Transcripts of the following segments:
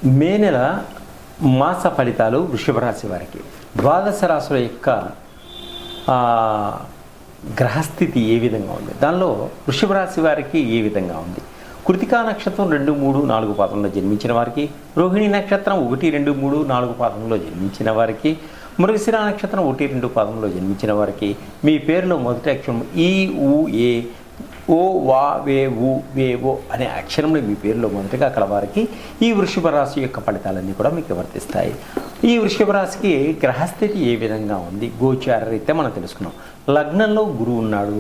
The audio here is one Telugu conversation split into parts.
మే నెల మాస ఫలితాలు వృషభ రాశి వారికి. ద్వాదశ రాశుల యొక్క గ్రహస్థితి ఏ విధంగా ఉంది, దానిలో వృషభ రాశి వారికి ఏ విధంగా ఉంది. కృతికా నక్షత్రం 2, 3, 4 పాదంలో జన్మించిన వారికి, రోహిణి నక్షత్రం 1, 2, 3, 4 పాదంలో జన్మించిన వారికి, మృగశిర నక్షత్రం 1, 2 పాదంలో జన్మించిన వారికి మీ పేరులో మొదటి అక్షరం ఈ, ఊ, ఏ, ఓ, వా, వే, ఊ, వే, ఓ అనే అక్షరంలో మీ పేరులో మొదటిగా కలవారికి ఈ వృషభ రాశి యొక్క ఫలితాలన్నీ కూడా మీకు వర్తిస్తాయి. ఈ వృషభ రాశికి గ్రహస్థితి ఏ విధంగా ఉంది గోచార రీత్యా మనం తెలుసుకున్నాం. లగ్నంలో గురువు ఉన్నాడు,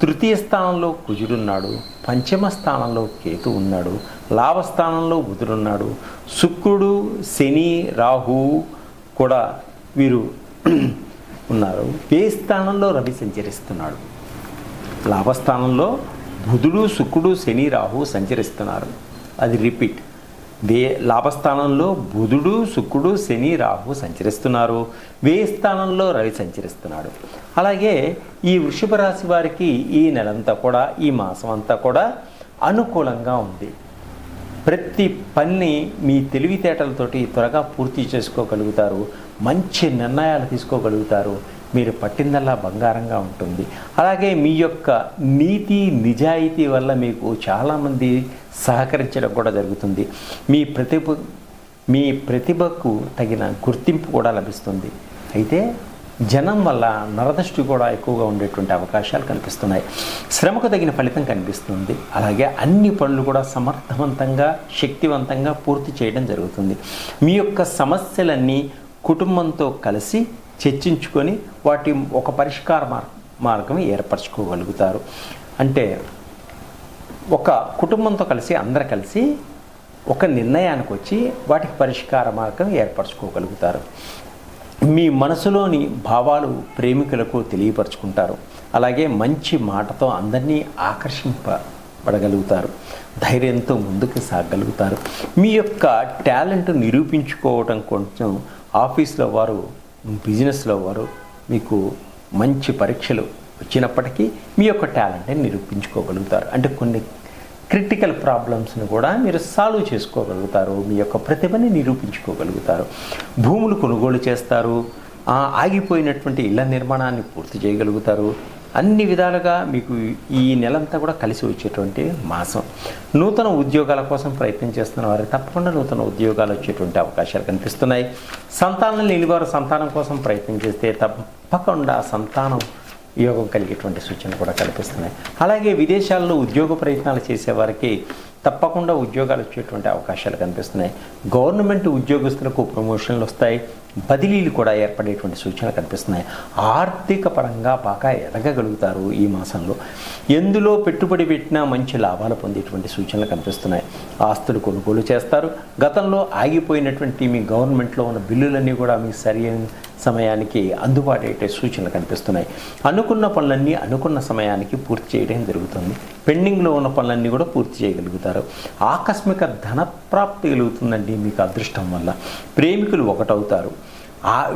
తృతీయ స్థానంలో కుజుడున్నాడు, పంచమ స్థానంలో కేతు ఉన్నాడు, లాభస్థానంలో బుధుడున్నాడు, శుక్రుడు, శని, రాహు కూడా వీరు ఉన్నారు. వ్యయ స్థానంలో రవి సంచరిస్తున్నాడు. లాభస్థానంలో బుధుడు, శుక్రుడు, శని, రాహు సంచరిస్తున్నారు. అది రిపీట్. లాభస్థానంలో బుధుడు, శుక్రుడు, శని, రాహు సంచరిస్తున్నారు. వ్యయ స్థానంలో రవి సంచరిస్తున్నాడు. అలాగే ఈ వృషభ రాశి వారికి ఈ నెలంతా కూడా, ఈ మాసం అంతా కూడా అనుకూలంగా ఉంది. ప్రతి పని మీ తెలివితేటలతోటి త్వరగా పూర్తి చేసుకోగలుగుతారు. మంచి నిర్ణయాలు తీసుకోగలుగుతారు. మీరు పట్టిందల్లా బంగారంగా ఉంటుంది. అలాగే మీ యొక్క నీతి నిజాయితీ వల్ల మీకు చాలామంది సహకరించడం కూడా జరుగుతుంది. మీ ప్రతిభకు తగిన గుర్తింపు కూడా లభిస్తుంది. అయితే జనం వల్ల నరదృష్టి కూడా ఎక్కువగా ఉండేటువంటి అవకాశాలు కనిపిస్తున్నాయి. శ్రమకు తగిన ఫలితం కనిపిస్తుంది. అలాగే అన్ని పనులు కూడా సమర్థవంతంగా, శక్తివంతంగా పూర్తి చేయడం జరుగుతుంది. మీ యొక్క సమస్యలన్నీ కుటుంబంతో కలిసి చర్చించుకొని వాటి ఒక పరిష్కార మార్గం ఏర్పరచుకోగలుగుతారు. అంటే ఒక కుటుంబంతో కలిసి అందరు కలిసి ఒక నిర్ణయానికి వచ్చి వాటికి పరిష్కార మార్గం ఏర్పరచుకోగలుగుతారు. మీ మనసులోని భావాలు ప్రేమికులకు తెలియపరచుకుంటారు. అలాగే మంచి మాటతో అందరినీ ఆకర్షింపబడగలుగుతారు. ధైర్యంతో ముందుకు సాగగలుగుతారు. మీ యొక్క టాలెంట్ నిరూపించుకోవడం కొంచెం ఆఫీస్లో వారు, బిజినెస్లో వారు మీకు మంచి పరీక్షలు వచ్చినప్పటికీ మీ యొక్క టాలెంట్ని నిరూపించుకోగలుగుతారు. అంటే కొన్ని క్రిటికల్ ప్రాబ్లమ్స్ని కూడా మీరు సాల్వ్ చేసుకోగలుగుతారు. మీ యొక్క ప్రతిభని నిరూపించుకోగలుగుతారు. భూములు కొనుగోలు చేస్తారు. ఆగిపోయినటువంటి ఇళ్ల నిర్మాణాన్ని పూర్తి చేయగలుగుతారు. అన్ని విధాలుగా మీకు ఈ నెలంతా కూడా కలిసి వచ్చేటువంటి మాసం. నూతన ఉద్యోగాల కోసం ప్రయత్నం చేస్తున్న వారికి తప్పకుండా నూతన ఉద్యోగాలు వచ్చేటువంటి అవకాశాలు కనిపిస్తున్నాయి. సంతానం లేని వారు సంతానం కోసం ప్రయత్నం చేస్తే తప్పకుండా సంతానం యోగం కలిగేటువంటి సూచనలు కూడా కనిపిస్తున్నాయి. అలాగే విదేశాల్లో ఉద్యోగ ప్రయత్నాలు చేసేవారికి తప్పకుండా ఉద్యోగాలు వచ్చేటువంటి అవకాశాలు కనిపిస్తున్నాయి. గవర్నమెంట్ ఉద్యోగస్తులకు ప్రమోషన్లు వస్తాయి. బదిలీలు కూడా ఏర్పడేటువంటి సూచనలు కనిపిస్తున్నాయి. ఆర్థిక పరంగా బాగా ఎదగగలుగుతారు ఈ మాసంలో. ఎందులో పెట్టుబడి పెట్టినా మంచి లాభాలు పొందేటువంటి సూచనలు కనిపిస్తున్నాయి. ఆస్తులు కొనుగోలు చేస్తారు. గతంలో ఆగిపోయినటువంటి మీ గవర్నమెంట్లో ఉన్న బిల్లులన్నీ కూడా మీకు సరైన సమయానికి అందుబాటు అయ్యే సూచనలు కనిపిస్తున్నాయి. అనుకున్న పనులన్నీ అనుకున్న సమయానికి పూర్తి చేయడం జరుగుతుంది. పెండింగ్లో ఉన్న పనులన్నీ కూడా పూర్తి చేయగలుగుతారు. ఆకస్మిక ధనప్రాప్తి కలుగుతుందండి మీకు అదృష్టం వల్ల. ప్రేమికులు ఒకటవుతారు.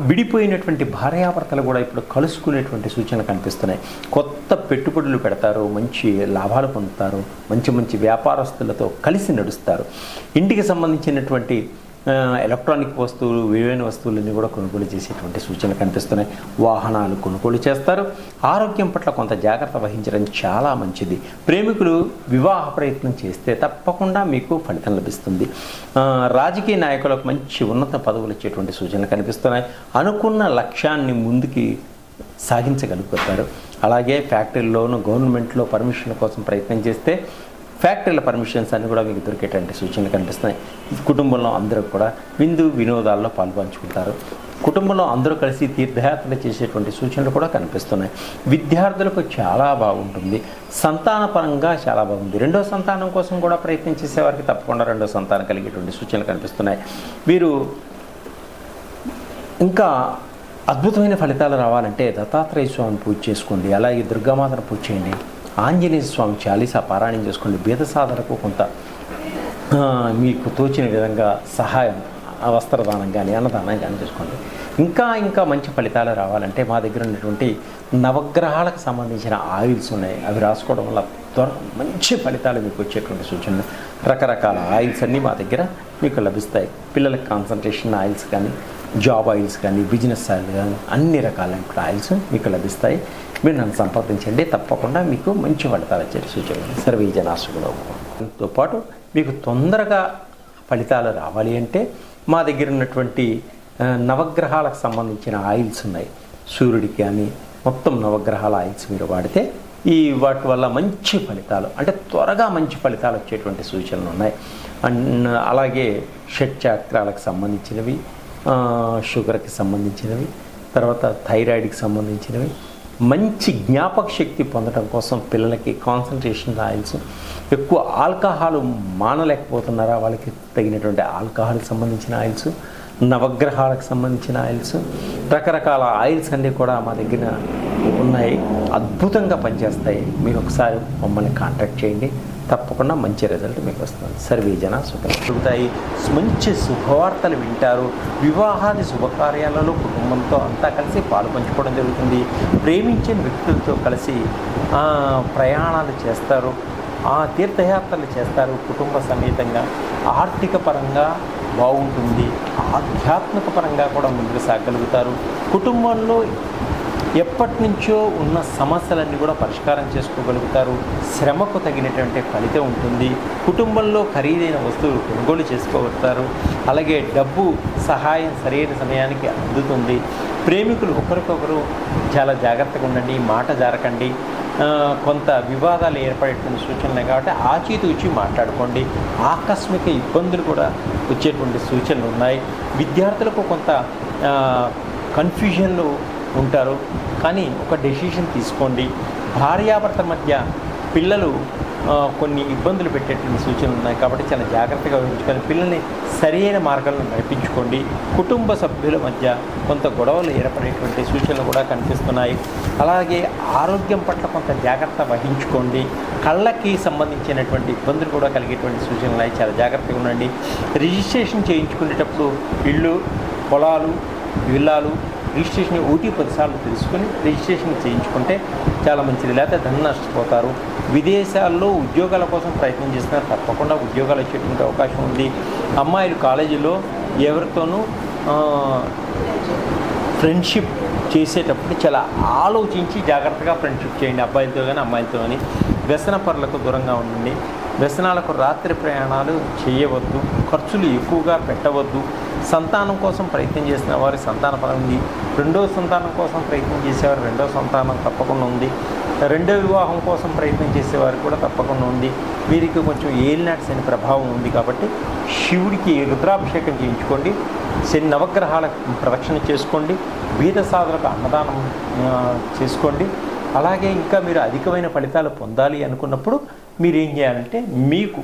విడిపోయినటువంటి భార్యాభర్తలు కూడా ఇప్పుడు కలుసుకునేటువంటి సూచనలు కనిపిస్తున్నాయి. కొత్త పెట్టుబడులు పెడతారు. మంచి లాభాలు పొందుతారు. మంచి మంచి వ్యాపారస్తులతో కలిసి నడుస్తారు. ఇంటికి సంబంధించినటువంటి ఎలక్ట్రానిక్ వస్తువులు, విలువైన వస్తువులన్నీ కూడా కొనుగోలు చేసేటువంటి సూచనలు కనిపిస్తున్నాయి. వాహనాలు కొనుగోలు చేస్తారు. ఆరోగ్యం పట్ల కొంత జాగ్రత్త వహించడం చాలా మంచిది. ప్రేమికులు వివాహ ప్రయత్నం చేస్తే తప్పకుండా మీకు ఫలితం లభిస్తుంది. రాజకీయ నాయకులకు మంచి ఉన్నత పదవులు వచ్చేటువంటి సూచనలు కనిపిస్తున్నాయి. అనుకున్న లక్ష్యాన్ని ముందుకి సాగించగలుగుతారు. అలాగే ఫ్యాక్టరీలోను, గవర్నమెంట్లో పర్మిషన్ కోసం ప్రయత్నం చేస్తే ఫ్యాక్టరీల పర్మిషన్స్ అన్నీ కూడా మీకు దొరికేటువంటి సూచనలు కనిపిస్తున్నాయి. కుటుంబంలో అందరూ కూడా విందు వినోదాల్లో పాల్పంచుకుంటారు. కుటుంబంలో అందరూ కలిసి తీర్థయాత్రలు చేసేటువంటి సూచనలు కూడా కనిపిస్తున్నాయి. విద్యార్థులకు చాలా బాగుంటుంది. సంతానపరంగా చాలా బాగుంది. రెండో సంతానం కోసం కూడా ప్రయత్నం చేసేవారికి తప్పకుండా రెండో సంతానం కలిగేటువంటి సూచనలు కనిపిస్తున్నాయి. వీరు ఇంకా అద్భుతమైన ఫలితాలు రావాలంటే దత్తాత్రేయ స్వామిని పూజ చేసుకోండి. అలాగే దుర్గామాతను పూజ చేయండి. ఆంజనేయ స్వామి చాలీసా పారాయణం చేసుకోండి. బీద సాధనకు కొంత మీకు తోచిన విధంగా సహాయం, వస్త్రదానం కానీ అన్నదానం కానీ చేసుకోండి. ఇంకా మంచి ఫలితాలు రావాలంటే మా దగ్గర ఉన్నటువంటి నవగ్రహాలకు సంబంధించిన ఆయిల్స్ ఉన్నాయి. అవి రాసుకోవడం వల్ల మంచి ఫలితాలు మీకు వచ్చేటువంటి సూచనలు. రకరకాల ఆయిల్స్ అన్నీ మా దగ్గర మీకు లభిస్తాయి. పిల్లలకి కాన్సన్ట్రేషన్ ఆయిల్స్ కానీ, జాబ్ ఆయిల్స్ కానీ, బిజినెస్ ఆయిల్ కానీ అన్ని రకాలైన ఆయిల్స్ మీకు లభిస్తాయి. మీరు నన్ను సంప్రదించండి, తప్పకుండా మీకు మంచి ఫలితాలు వచ్చే సూచనలు. సర్వే జనాశుకులతో పాటు మీకు తొందరగా ఫలితాలు రావాలి అంటే మా దగ్గర ఉన్నటువంటి నవగ్రహాలకు సంబంధించిన ఆయిల్స్ ఉన్నాయి. సూర్యుడికి కానీ మొత్తం నవగ్రహాల ఆయిల్స్ మీరు వాడితే వాటి వల్ల మంచి ఫలితాలు, అంటే త్వరగా మంచి ఫలితాలు వచ్చేటువంటి సూచనలు ఉన్నాయి. అలాగే షట్ చక్రాలకు సంబంధించినవి, షుగర్కి సంబంధించినవి, తర్వాత థైరాయిడ్కి సంబంధించినవి, మంచి జ్ఞాపక శక్తి పొందడం కోసం పిల్లలకి కాన్సన్ట్రేషన్ ఆయిల్స్, ఎక్కువ ఆల్కహాల్ మానలేకపోతున్నారా వాళ్ళకి తగినటువంటి ఆల్కహాల్కి సంబంధించిన ఆయిల్స్, నవగ్రహాలకు సంబంధించిన ఆయిల్స్, రకరకాల ఆయిల్స్ అన్నీ కూడా మా దగ్గర ఉన్నాయి. అద్భుతంగా పనిచేస్తాయి. మీరు ఒకసారి మమ్మల్ని కాంటాక్ట్ చేయండి, తప్పకుండా మంచి రిజల్ట్ మీకు వస్తుంది. సర్వే జన సుఖాయి, మంచి శుభవార్తలు వింటారు. వివాహాది శుభకార్యాలలో కుటుంబంతో అంతా కలిసి పాలు పంచుకోవడం జరుగుతుంది. ప్రేమించిన వ్యక్తులతో కలిసి ప్రయాణాలు చేస్తారు, తీర్థయాత్రలు చేస్తారు కుటుంబ సమేతంగా. ఆర్థిక పరంగా బాగుంటుంది, ఆధ్యాత్మిక పరంగా కూడా ముందుకు సాగలుగుతారు. కుటుంబంలో ఎప్పటి నుంచో ఉన్న సమస్యలన్నీ కూడా పరిష్కారం చేసుకోగలుగుతారు. శ్రమకు తగినటువంటి ఫలితం ఉంటుంది. కుటుంబంలో ఖరీదైన వస్తువులు కొనుగోలు చేసుకోగలుగుతారు. అలాగే డబ్బు సహాయం సరైన సమయానికి అందుతుంది. ప్రేమికులు ఒకరికొకరు చాలా జాగ్రత్తగా ఉండండి, మాట జారకండి. కొంత వివాదాలు ఏర్పడేటువంటి సూచనలు కాబట్టి ఆచితూచి మాట్లాడుకోండి. ఆకస్మిక ఇబ్బందులు కూడా వచ్చేటువంటి సూచనలు ఉన్నాయి. విద్యార్థులకు కొంత కన్ఫ్యూజన్లు ఉంటారు, కానీ ఒక డెసిషన్ తీసుకోండి. భార్యాభర్త మధ్య పిల్లలు కొన్ని ఇబ్బందులు పెట్టేటువంటి సూచనలు ఉన్నాయి కాబట్టి చాలా జాగ్రత్తగా వహించుకొని పిల్లల్ని సరైన మార్గంలో నడిపించుకోండి. కుటుంబ సభ్యుల మధ్య కొంత గొడవలు ఏర్పడేటువంటి సూచనలు కూడా కనిపిస్తున్నాయి. అలాగే ఆరోగ్యం పట్ల కొంత జాగ్రత్త వహించుకోండి. కళ్ళకి సంబంధించినటువంటి ఇబ్బందులు కూడా కలిగేటువంటి సూచనలు ఉన్నాయి, చాలా జాగ్రత్తగా ఉండండి. రిజిస్ట్రేషన్ చేయించుకునేటప్పుడు ఇళ్ళు, పొలాలు, విల్లాలు రిజిస్ట్రేషన్ 1-10 సార్లు తెలుసుకొని రిజిస్ట్రేషన్ చేయించుకుంటే చాలా మంచిది. లేకపోతే ధనం నష్టపోతారు. విదేశాల్లో ఉద్యోగాల కోసం ప్రయత్నం చేస్తున్నారు, తప్పకుండా ఉద్యోగాలు వచ్చేటువంటి అవకాశం ఉంది. అమ్మాయిలు కాలేజీలో ఎవరితోనూ ఫ్రెండ్షిప్ చేసేటప్పుడు చాలా ఆలోచించి జాగ్రత్తగా ఫ్రెండ్షిప్ చేయండి, అబ్బాయిలతో కానీ అమ్మాయిలతో కానీ. వ్యసన పరులకు దూరంగా ఉండండి. వ్యసనాలకు రాత్రి ప్రయాణాలు చేయవద్దు. ఖర్చులు ఎక్కువగా పెట్టవద్దు. సంతానం కోసం ప్రయత్నం చేసిన వారి సంతానపరం ఉంది. రెండో సంతానం కోసం ప్రయత్నం చేసేవారు రెండో సంతానం తప్పకుండా ఉంది. రెండో వివాహం కోసం ప్రయత్నం చేసేవారికి కూడా తప్పకుండా ఉంది. వీరికి కొంచెం ఏలినాటి శని ప్రభావం ఉంది కాబట్టి శివుడికి రుద్రాభిషేకం చేయించుకోండి. శని నవగ్రహాల ప్రదక్షిణ చేసుకోండి. బీద సాధులకు అన్నదానం చేసుకోండి. అలాగే ఇంకా మీరు అధికమైన ఫలితాలు పొందాలి అనుకున్నప్పుడు మీరు ఏం చేయాలంటే మీకు